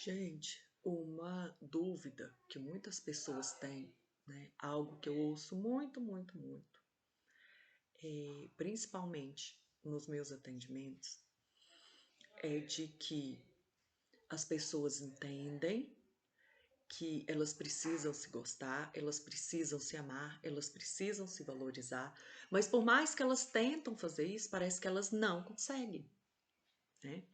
Gente, uma dúvida que muitas pessoas têm, né? Algo que eu ouço muito, muito, muito, principalmente nos meus atendimentos, é de que as pessoas entendem que elas precisam se gostar, elas precisam se amar, elas precisam se valorizar, mas por mais que elas tentam fazer isso, parece que elas não conseguem, né?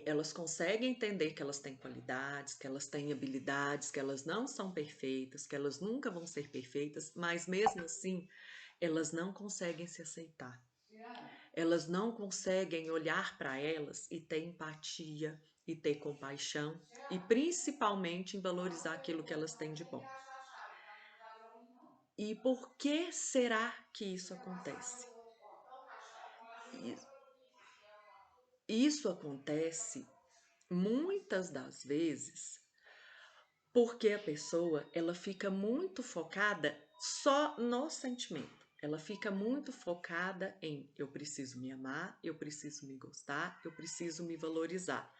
Elas conseguem entender que elas têm qualidades, que elas têm habilidades, que elas não são perfeitas, que elas nunca vão ser perfeitas, mas mesmo assim, elas não conseguem se aceitar. Elas não conseguem olhar para elas e ter empatia, e ter compaixão, e principalmente em valorizar aquilo que elas têm de bom. E por que será que isso acontece? Isso acontece muitas das vezes porque a pessoa, ela fica muito focada só no sentimento. Ela fica muito focada em eu preciso me amar, eu preciso me gostar, eu preciso me valorizar.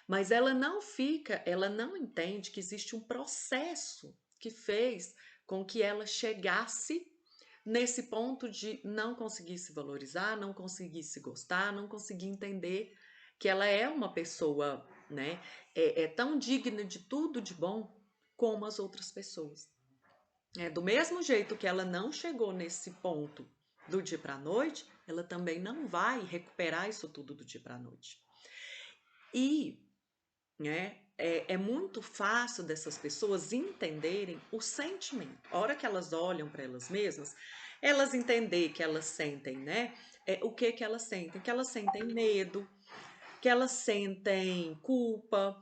Mas ela não entende que existe um processo que fez com que ela chegasse nesse ponto de não conseguir se valorizar, não conseguir se gostar, não conseguir entender que ela é uma pessoa, né, é tão digna de tudo de bom como as outras pessoas. Do mesmo jeito que ela não chegou nesse ponto do dia para a noite, ela também não vai recuperar isso tudo do dia para a noite. E, né, é muito fácil dessas pessoas entenderem o sentimento. A hora que elas olham para elas mesmas, elas entendem que elas sentem, né? O que que elas sentem? Que elas sentem medo, que elas sentem culpa,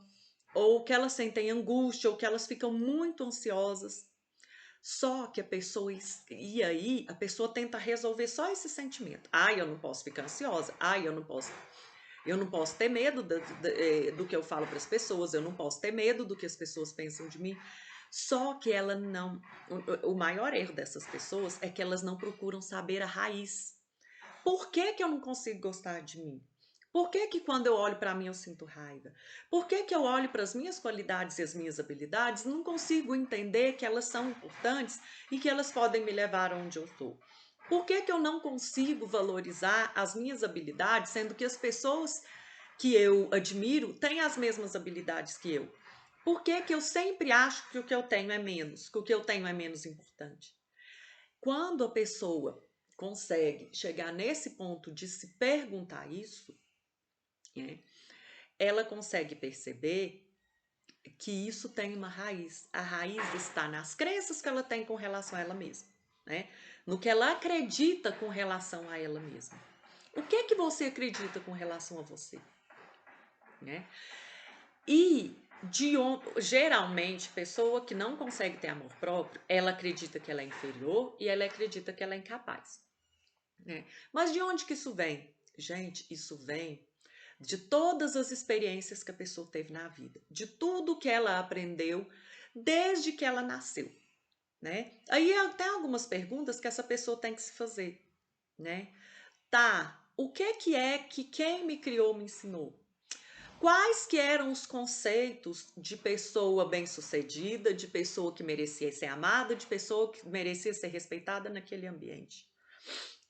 ou que elas sentem angústia, ou que elas ficam muito ansiosas. Só que a pessoa, e aí a pessoa tenta resolver só esse sentimento. Ai, eu não posso ficar ansiosa. Ai, eu não posso ter medo do que eu falo para as pessoas, eu não posso ter medo do que as pessoas pensam de mim. Só que ela não. O maior erro dessas pessoas é que elas não procuram saber a raiz. Por que que eu não consigo gostar de mim? Por que que quando eu olho para mim eu sinto raiva? Por que que eu olho para as minhas qualidades e as minhas habilidades e não consigo entender que elas são importantes e que elas podem me levar onde eu estou? Por que que eu não consigo valorizar as minhas habilidades, sendo que as pessoas que eu admiro têm as mesmas habilidades que eu? Por que que eu sempre acho que o que eu tenho é menos, que o que eu tenho é menos importante? Quando a pessoa consegue chegar nesse ponto de se perguntar isso, né, ela consegue perceber que isso tem uma raiz. A raiz está nas crenças que ela tem com relação a ela mesma, né? No que ela acredita com relação a ela mesma. O que é que você acredita com relação a você, né? E geralmente, pessoa que não consegue ter amor próprio, ela acredita que ela é inferior e ela acredita que ela é incapaz, né? Mas de onde que isso vem? Gente, isso vem de todas as experiências que a pessoa teve na vida, de tudo que ela aprendeu desde que ela nasceu, né? Aí tem algumas perguntas que essa pessoa tem que se fazer, né? Tá, o que é que quem me criou me ensinou? Quais que eram os conceitos de pessoa bem-sucedida, de pessoa que merecia ser amada, de pessoa que merecia ser respeitada naquele ambiente?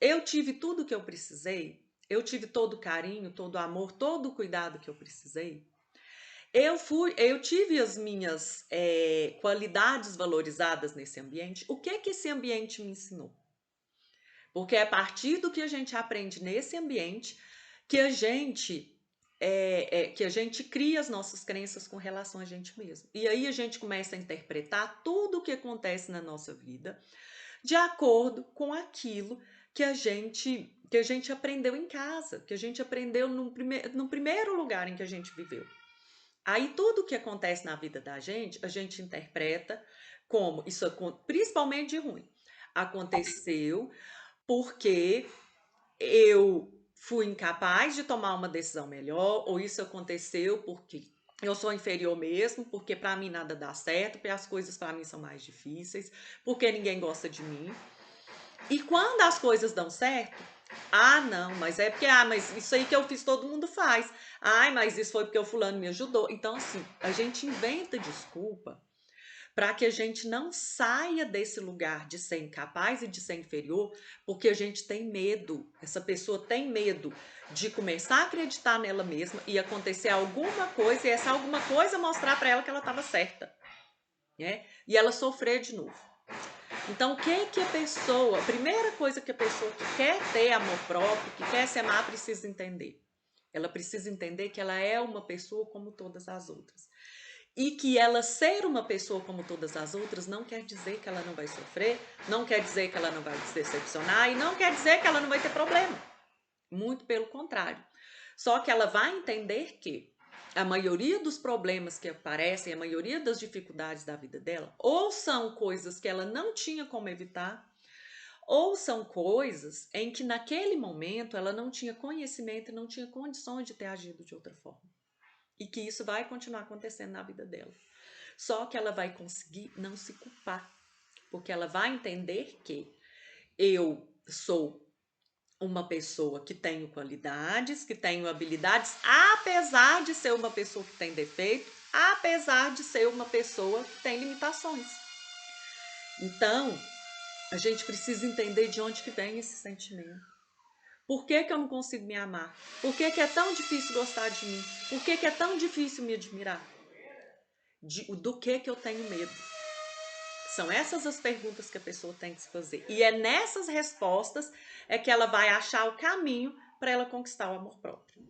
Eu tive tudo que eu precisei? Eu tive todo o carinho, todo o amor, todo o cuidado que eu precisei? Eu tive as minhas qualidades valorizadas nesse ambiente? O que que esse ambiente me ensinou? Porque é a partir do que a gente aprende nesse ambiente que a gente cria as nossas crenças com relação a gente mesmo. E aí a gente começa a interpretar tudo o que acontece na nossa vida de acordo com aquilo que a gente aprendeu em casa, que a gente aprendeu no primeiro lugar em que a gente viveu. Aí tudo que acontece na vida da gente, a gente interpreta como isso, principalmente de ruim. Aconteceu porque eu fui incapaz de tomar uma decisão melhor, ou isso aconteceu porque eu sou inferior mesmo, porque para mim nada dá certo, porque as coisas para mim são mais difíceis, porque ninguém gosta de mim. E quando as coisas dão certo, Ah, não, mas é porque, mas isso aí que eu fiz todo mundo faz. Ai, mas isso foi porque o fulano me ajudou. Então, assim, a gente inventa desculpa para que a gente não saia desse lugar de ser incapaz e de ser inferior, porque a gente tem medo. Essa pessoa tem medo de começar a acreditar nela mesma e acontecer alguma coisa e essa alguma coisa mostrar para ela que ela estava certa, né? E ela sofrer de novo. Então, o que a pessoa, a primeira coisa que a pessoa que quer ter amor próprio, que quer se amar, precisa entender? Ela precisa entender que ela é uma pessoa como todas as outras. E que ela ser uma pessoa como todas as outras não quer dizer que ela não vai sofrer, não quer dizer que ela não vai se decepcionar e não quer dizer que ela não vai ter problema. Muito pelo contrário. Só que ela vai entender que a maioria dos problemas que aparecem, a maioria das dificuldades da vida dela, ou são coisas que ela não tinha como evitar, ou são coisas em que naquele momento ela não tinha conhecimento e não tinha condições de ter agido de outra forma. E que isso vai continuar acontecendo na vida dela. Só que ela vai conseguir não se culpar, porque ela vai entender que eu sou uma pessoa que tenho qualidades, que tenho habilidades, apesar de ser uma pessoa que tem defeito, apesar de ser uma pessoa que tem limitações. Então, a gente precisa entender de onde que vem esse sentimento. Por que eu não consigo me amar? Por que é tão difícil gostar de mim? Por que é tão difícil me admirar? Do que eu tenho medo? São essas as perguntas que a pessoa tem que se fazer. E é nessas respostas é que ela vai achar o caminho para ela conquistar o amor próprio.